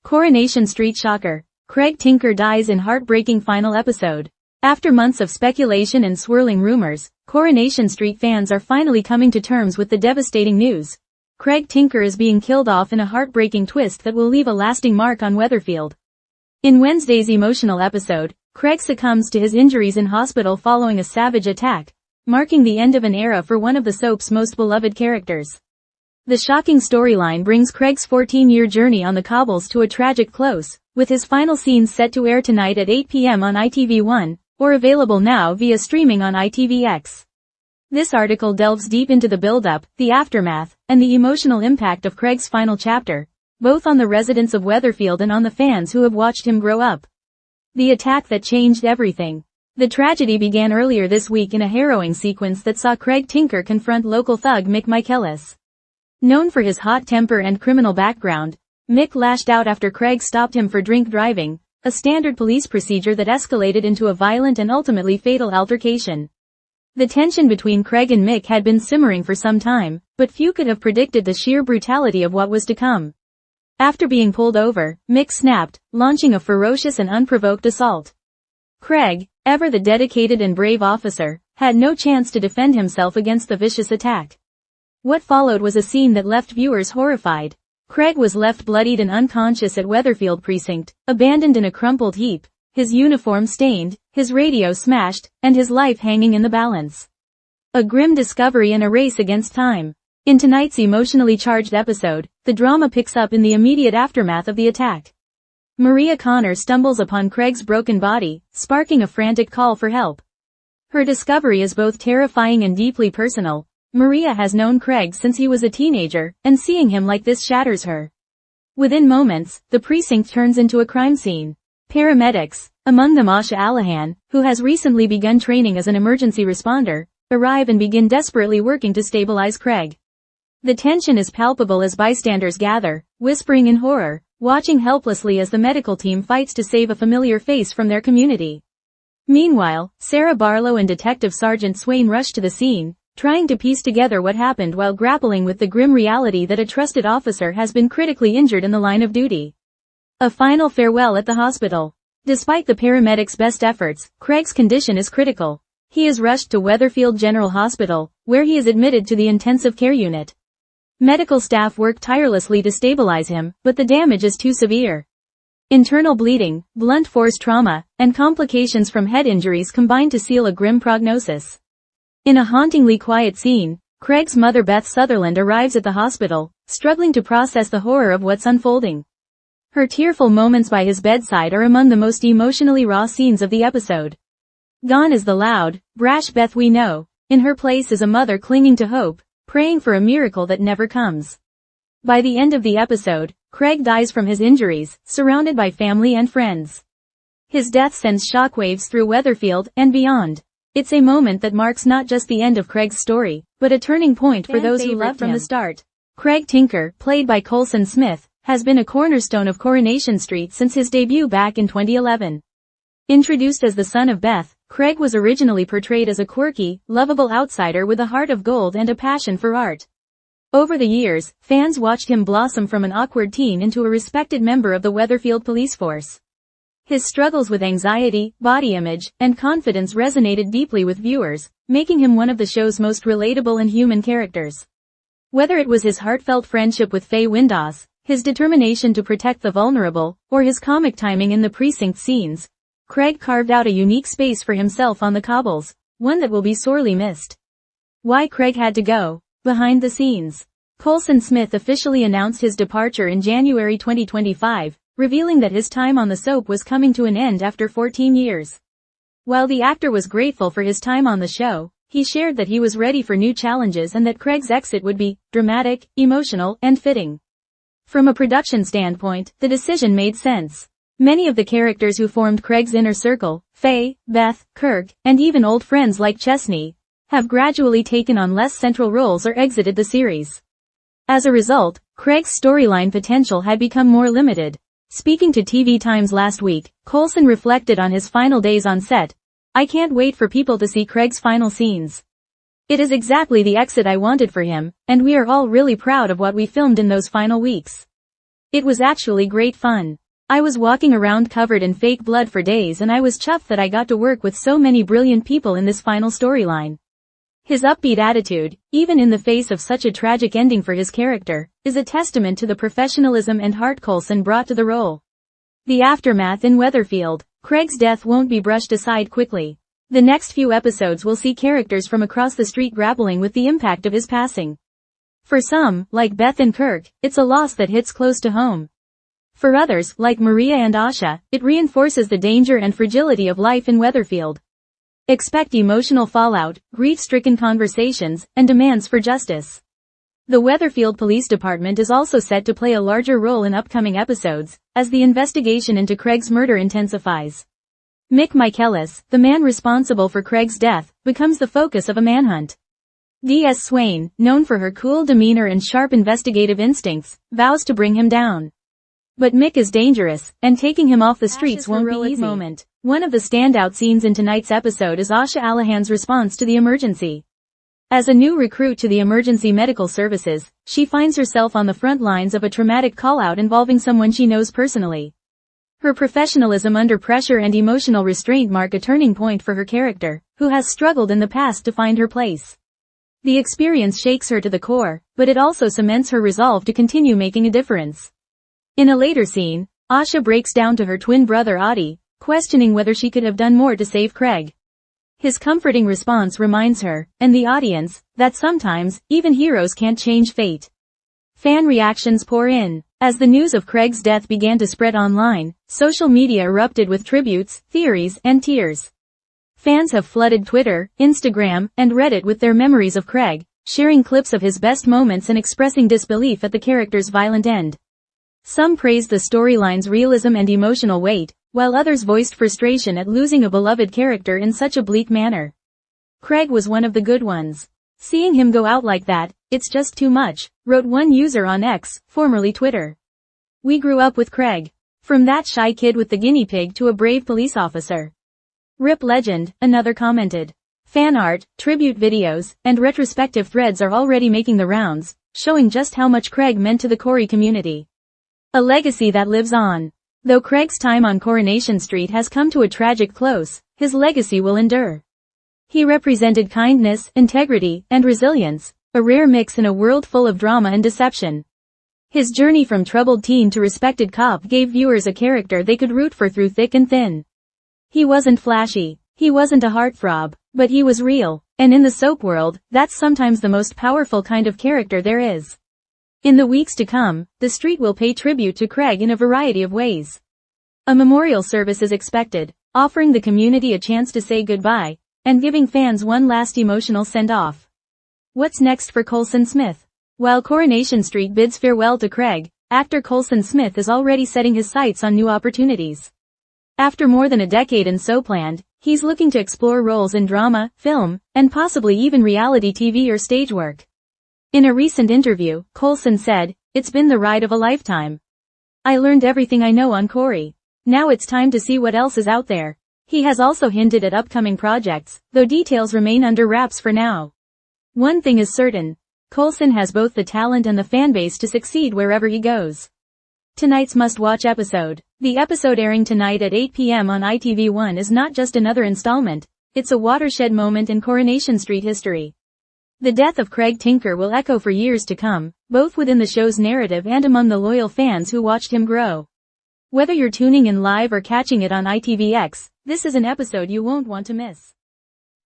Coronation Street shocker. Craig Tinker dies in heartbreaking final episode. After months of speculation and swirling rumors, Coronation Street fans are finally coming to terms with the devastating news. Craig Tinker is being killed off in a heartbreaking twist that will leave a lasting mark on Weatherfield. In Wednesday's emotional episode, Craig succumbs to his injuries in hospital following a savage attack, marking the end of an era for one of the soap's most beloved characters. The shocking storyline brings Craig's 14-year journey on the cobbles to a tragic close, with his final scenes set to air tonight at 8 p.m. on ITV1, or available now via streaming on ITVX. This article delves deep into the build-up, the aftermath, and the emotional impact of Craig's final chapter, both on the residents of Weatherfield and on the fans who have watched him grow up. The attack that changed everything. The tragedy began earlier this week in a harrowing sequence that saw Craig Tinker confront local thug Mick Michaelis. Known for his hot temper and criminal background, Mick lashed out after Craig stopped him for drink driving, a standard police procedure that escalated into a violent and ultimately fatal altercation. The tension between Craig and Mick had been simmering for some time, but few could have predicted the sheer brutality of what was to come. After being pulled over, Mick snapped, launching a ferocious and unprovoked assault. Craig, ever the dedicated and brave officer, had no chance to defend himself against the vicious attack. What followed was a scene that left viewers horrified. Craig was left bloodied and unconscious at Weatherfield Precinct, abandoned in a crumpled heap, his uniform stained, his radio smashed, and his life hanging in the balance. A grim discovery and a race against time. In tonight's emotionally charged episode, the drama picks up in the immediate aftermath of the attack. Maria Connor stumbles upon Craig's broken body, sparking a frantic call for help. Her discovery is both terrifying and deeply personal. Maria has known Craig since he was a teenager, and seeing him like this shatters her. Within moments, the precinct turns into a crime scene. Paramedics, among them Asha Allahan, who has recently begun training as an emergency responder, arrive and begin desperately working to stabilize Craig. The tension is palpable as bystanders gather, whispering in horror, watching helplessly as the medical team fights to save a familiar face from their community. Meanwhile, Sarah Barlow and Detective Sergeant Swain rush to the scene, trying to piece together what happened while grappling with the grim reality that a trusted officer has been critically injured in the line of duty. A final farewell at the hospital. Despite the paramedics' best efforts, Craig's condition is critical. He is rushed to Weatherfield General Hospital, where he is admitted to the intensive care unit. Medical staff work tirelessly to stabilize him, but the damage is too severe. Internal bleeding, blunt force trauma, and complications from head injuries combine to seal a grim prognosis. In a hauntingly quiet scene, Craig's mother Beth Sutherland arrives at the hospital, struggling to process the horror of what's unfolding. Her tearful moments by his bedside are among the most emotionally raw scenes of the episode. Gone is the loud, brash Beth we know. In her place is a mother clinging to hope, praying for a miracle that never comes. By the end of the episode, Craig dies from his injuries, surrounded by family and friends. His death sends shockwaves through Weatherfield and beyond. It's a moment that marks not just the end of Craig's story, but a turning point for those who loved him from the start. Craig Tinker, played by Coulson Smith, has been a cornerstone of Coronation Street since his debut back in 2011. Introduced as the son of Beth, Craig was originally portrayed as a quirky, lovable outsider with a heart of gold and a passion for art. Over the years, fans watched him blossom from an awkward teen into a respected member of the Weatherfield police force. His struggles with anxiety, body image, and confidence resonated deeply with viewers, making him one of the show's most relatable and human characters. Whether it was his heartfelt friendship with Faye Windass, his determination to protect the vulnerable, or his comic timing in the precinct scenes, Craig carved out a unique space for himself on the cobbles, one that will be sorely missed. Why Craig had to go. Behind the scenes. Coulson Smith officially announced his departure in January 2025, revealing that his time on the soap was coming to an end after 14 years. While the actor was grateful for his time on the show, he shared that he was ready for new challenges and that Craig's exit would be dramatic, emotional, and fitting. From a production standpoint, the decision made sense. Many of the characters who formed Craig's inner circle, Faye, Beth, Kirk, and even old friends like Chesney, have gradually taken on less central roles or exited the series. As a result, Craig's storyline potential had become more limited. Speaking to TV Times last week, Coulson reflected on his final days on set. "I can't wait for people to see Craig's final scenes. It is exactly the exit I wanted for him, and we are all really proud of what we filmed in those final weeks. It was actually great fun. I was walking around covered in fake blood for days and I was chuffed that I got to work with so many brilliant people in this final storyline. His upbeat attitude, even in the face of such a tragic ending for his character, is a testament to the professionalism and heart Coulson brought to the role. The aftermath in Weatherfield. Craig's death won't be brushed aside quickly. The next few episodes will see characters from across the street grappling with the impact of his passing. For some, like Beth and Kirk, it's a loss that hits close to home. For others, like Maria and Asha, it reinforces the danger and fragility of life in Weatherfield. Expect emotional fallout, grief-stricken conversations, and demands for justice. The Weatherfield Police Department is also set to play a larger role in upcoming episodes, as the investigation into Craig's murder intensifies. Mick Michaelis, the man responsible for Craig's death, becomes the focus of a manhunt. D.S. Swain, known for her cool demeanor and sharp investigative instincts, vows to bring him down. But Mick is dangerous, and taking him off the streets won't be easy. Moment. One of the standout scenes in tonight's episode is Asha Allahan's response to the emergency. As a new recruit to the emergency medical services, she finds herself on the front lines of a traumatic call-out involving someone she knows personally. Her professionalism under pressure and emotional restraint mark a turning point for her character, who has struggled in the past to find her place. The experience shakes her to the core, but it also cements her resolve to continue making a difference. In a later scene, Asha breaks down to her twin brother Adi, questioning whether she could have done more to save Craig. His comforting response reminds her, and the audience, that sometimes, even heroes can't change fate. Fan reactions pour in. As the news of Craig's death began to spread online, social media erupted with tributes, theories, and tears. Fans have flooded Twitter, Instagram, and Reddit with their memories of Craig, sharing clips of his best moments and expressing disbelief at the character's violent end. Some praised the storyline's realism and emotional weight, while others voiced frustration at losing a beloved character in such a bleak manner. Craig was one of the good ones. Seeing him go out like that, it's just too much, wrote one user on X, formerly Twitter. We grew up with Craig. From that shy kid with the guinea pig to a brave police officer. Rip legend, another commented. Fan art, tribute videos, and retrospective threads are already making the rounds, showing just how much Craig meant to the Corey community. A legacy that lives on. Though Craig's time on Coronation Street has come to a tragic close, his legacy will endure. He represented kindness, integrity, and resilience, a rare mix in a world full of drama and deception. His journey from troubled teen to respected cop gave viewers a character they could root for through thick and thin. He wasn't flashy, he wasn't a heartthrob, but he was real, and in the soap world, that's sometimes the most powerful kind of character there is. In the weeks to come, the street will pay tribute to Craig in a variety of ways. A memorial service is expected, offering the community a chance to say goodbye, and giving fans one last emotional send-off. What's next for Coulson Smith? While Coronation Street bids farewell to Craig, actor Coulson Smith is already setting his sights on new opportunities. After more than a decade in Soapland, he's looking to explore roles in drama, film, and possibly even reality TV or stage work. In a recent interview, Coulson said, "It's been the ride of a lifetime. I learned everything I know on Corey. Now it's time to see what else is out there." He has also hinted at upcoming projects, though details remain under wraps for now. One thing is certain. Coulson has both the talent and the fanbase to succeed wherever he goes. Tonight's must-watch episode. The episode airing tonight at 8 p.m. on ITV1 is not just another installment, it's a watershed moment in Coronation Street history. The death of Craig Tinker will echo for years to come, both within the show's narrative and among the loyal fans who watched him grow. Whether you're tuning in live or catching it on ITVX, this is an episode you won't want to miss.